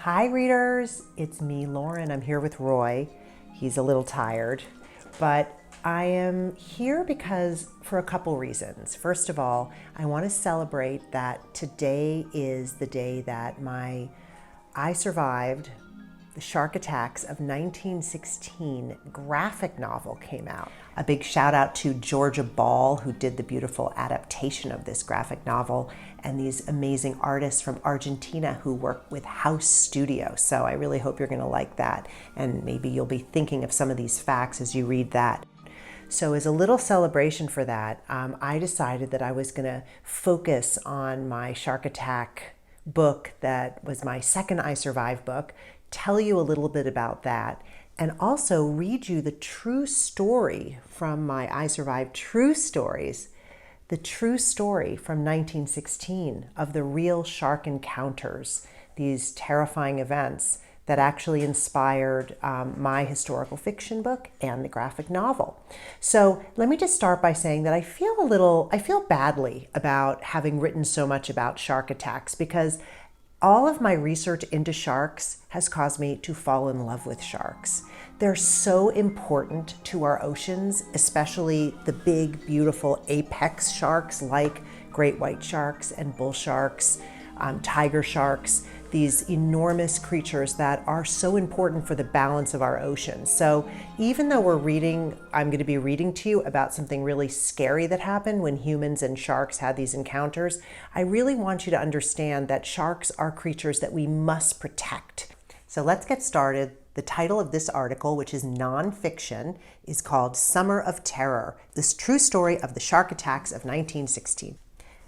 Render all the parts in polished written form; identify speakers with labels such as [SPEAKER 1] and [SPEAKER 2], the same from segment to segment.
[SPEAKER 1] Hi readers, it's me, Lauren. I'm here with Roy. He's a little tired, but I am here because for a couple reasons. First of all, I want to celebrate that today is the day that I survived the shark attacks of 1916 graphic novel came out. A big shout out to Georgia Ball, who did the beautiful adaptation of this graphic novel, and these amazing artists from Argentina who work with House Studio. So I really hope you're going to like that, and maybe you'll be thinking of some of these facts as you read that. So as a little celebration for that, I decided that I was going to focus on my shark attack book that was my second I Survived book, tell you a little bit about that, and also read you the true story from my I Survived True Stories, the true story from 1916 of the real shark encounters, these terrifying events that actually inspired my historical fiction book and the graphic novel. So let me just start by saying that I feel badly about having written so much about shark attacks, because all of my research into sharks has caused me to fall in love with sharks. They're so important to our oceans, especially the big, beautiful apex sharks like great white sharks and bull sharks, tiger sharks, these enormous creatures that are so important for the balance of our oceans. So even though I'm going to be reading to you about something really scary that happened when humans and sharks had these encounters, I really want you to understand that sharks are creatures that we must protect. So let's get started. The title of this article, which is nonfiction, is called Summer of Terror, this true story of the shark attacks of 1916.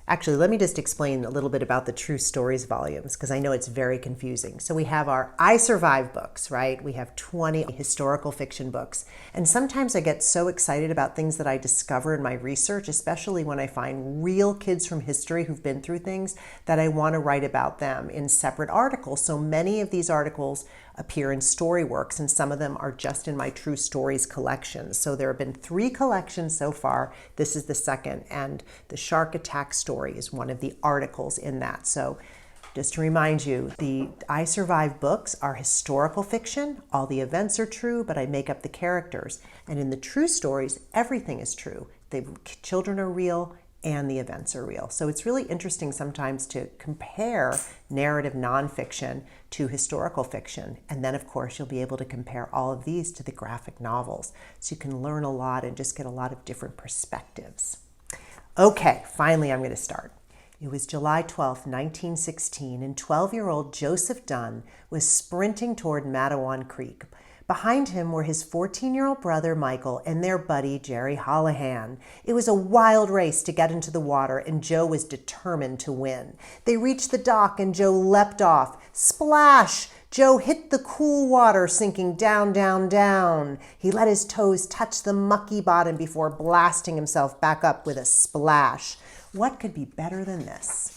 [SPEAKER 1] Actually, let me just explain a little bit about the True Stories volumes, because I know it's very confusing. So we have our I Survived books, right? We have 20 historical fiction books. And sometimes I get so excited about things that I discover in my research, especially when I find real kids from history who've been through things, that I want to write about them in separate articles. So many of these articles appear in Storyworks, and some of them are just in my True Stories collection. So there have been 3 collections so far. This is the second, and the shark attack story is one of the articles in that. So just to remind you, the I Survived books are historical fiction. All the events are true, but I make up the characters. And in the True Stories, everything is true. The children are real, and the events are real. So it's really interesting sometimes to compare narrative nonfiction to historical fiction. And then, of course, you'll be able to compare all of these to the graphic novels. So you can learn a lot and just get a lot of different perspectives. Okay, finally, I'm going to start. It was July 12th, 1916, and 12-year-old Joseph Dunn was sprinting toward Matawan Creek. Behind him were his 14-year-old brother, Michael, and their buddy, Jerry Holohan. It was a wild race to get into the water, and Joe was determined to win. They reached the dock, and Joe leapt off. Splash! Joe hit the cool water, sinking down, down, down. He let his toes touch the mucky bottom before blasting himself back up with a splash. What could be better than this?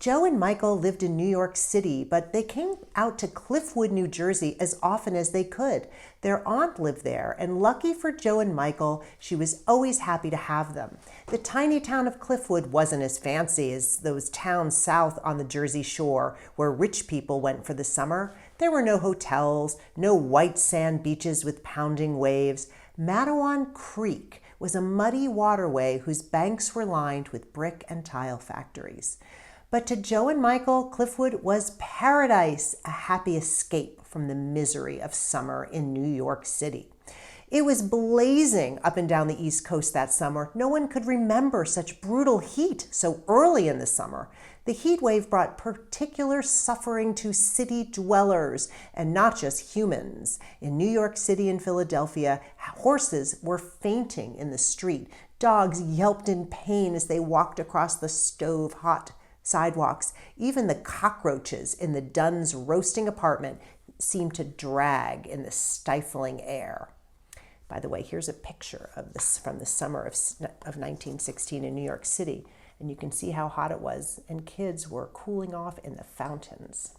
[SPEAKER 1] Joe and Michael lived in New York City, but they came out to Cliffwood, New Jersey as often as they could. Their aunt lived there, and lucky for Joe and Michael, she was always happy to have them. The tiny town of Cliffwood wasn't as fancy as those towns south on the Jersey Shore where rich people went for the summer. There were no hotels, no white sand beaches with pounding waves. Matawan Creek was a muddy waterway whose banks were lined with brick and tile factories. But to Joe and Michael, Cliffwood was paradise, a happy escape from the misery of summer in New York City. It was blazing up and down the East Coast that summer. No one could remember such brutal heat so early in the summer. The heat wave brought particular suffering to city dwellers, and not just humans. In New York City and Philadelphia, horses were fainting in the street. Dogs yelped in pain as they walked across the stove-hot sidewalks. Even the cockroaches in the Dunn's roasting apartment seemed to drag in the stifling air. By the way, here's a picture of this from the summer of 1916 in New York City, and you can see how hot it was, and kids were cooling off in the fountains.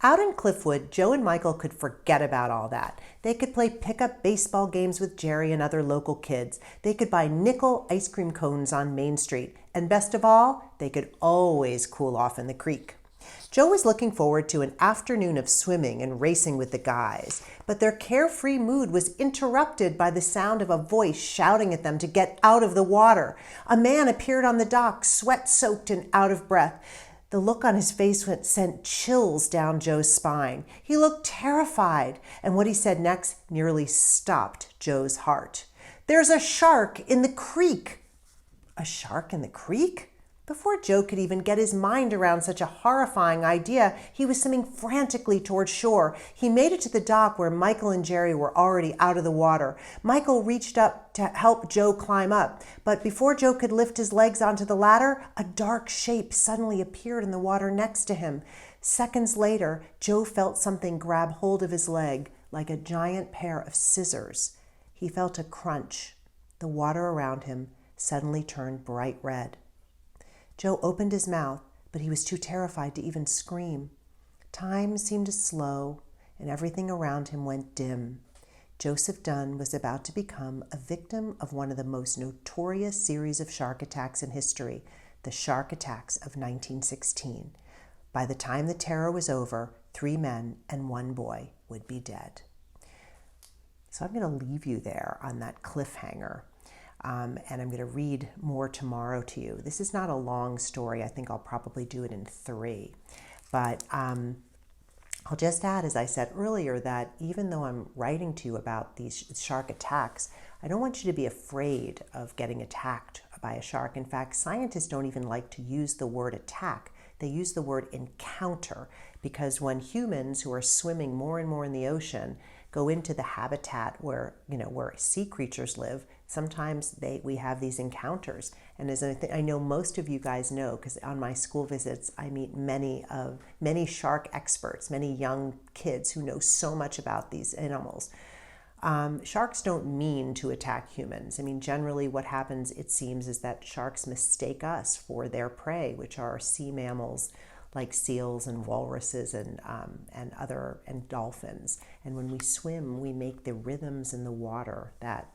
[SPEAKER 1] Out in Cliffwood, Joe and Michael could forget about all that. They could play pickup baseball games with Jerry and other local kids. They could buy nickel ice cream cones on Main Street. And best of all, they could always cool off in the creek. Joe was looking forward to an afternoon of swimming and racing with the guys, but their carefree mood was interrupted by the sound of a voice shouting at them to get out of the water. A man appeared on the dock, sweat-soaked and out of breath. The look on his face sent chills down Joe's spine. He looked terrified, and what he said next nearly stopped Joe's heart. "There's a shark in the creek." A shark in the creek? Before Joe could even get his mind around such a horrifying idea, he was swimming frantically toward shore. He made it to the dock where Michael and Jerry were already out of the water. Michael reached up to help Joe climb up, but before Joe could lift his legs onto the ladder, a dark shape suddenly appeared in the water next to him. Seconds later, Joe felt something grab hold of his leg like a giant pair of scissors. He felt a crunch. The water around him suddenly turned bright red. Joe opened his mouth, but he was too terrified to even scream. Time seemed to slow, and everything around him went dim. Joseph Dunn was about to become a victim of one of the most notorious series of shark attacks in history, the shark attacks of 1916. By the time the terror was over, 3 men and 1 boy would be dead. So I'm going to leave you there on that cliffhanger. And I'm going to read more tomorrow to you. This is not a long story. I think I'll probably do it in 3. But I'll just add, as I said earlier, that even though I'm writing to you about these shark attacks, I don't want you to be afraid of getting attacked by a shark. In fact, scientists don't even like to use the word attack. They use the word encounter, because when humans who are swimming more and more in the ocean go into the habitat where sea creatures live, sometimes we have these encounters. And as I know most of you guys know, because on my school visits, I meet many shark experts, many young kids who know so much about these animals. Sharks don't mean to attack humans. I mean, generally what happens, it seems, is that sharks mistake us for their prey, which are sea mammals like seals and walruses and dolphins. And when we swim, we make the rhythms in the water that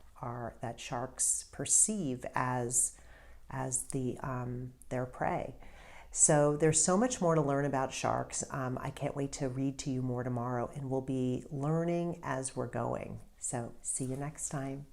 [SPEAKER 1] sharks perceive as their prey. So there's so much more to learn about sharks. I can't wait to read to you more tomorrow, and we'll be learning as we're going. So see you next time.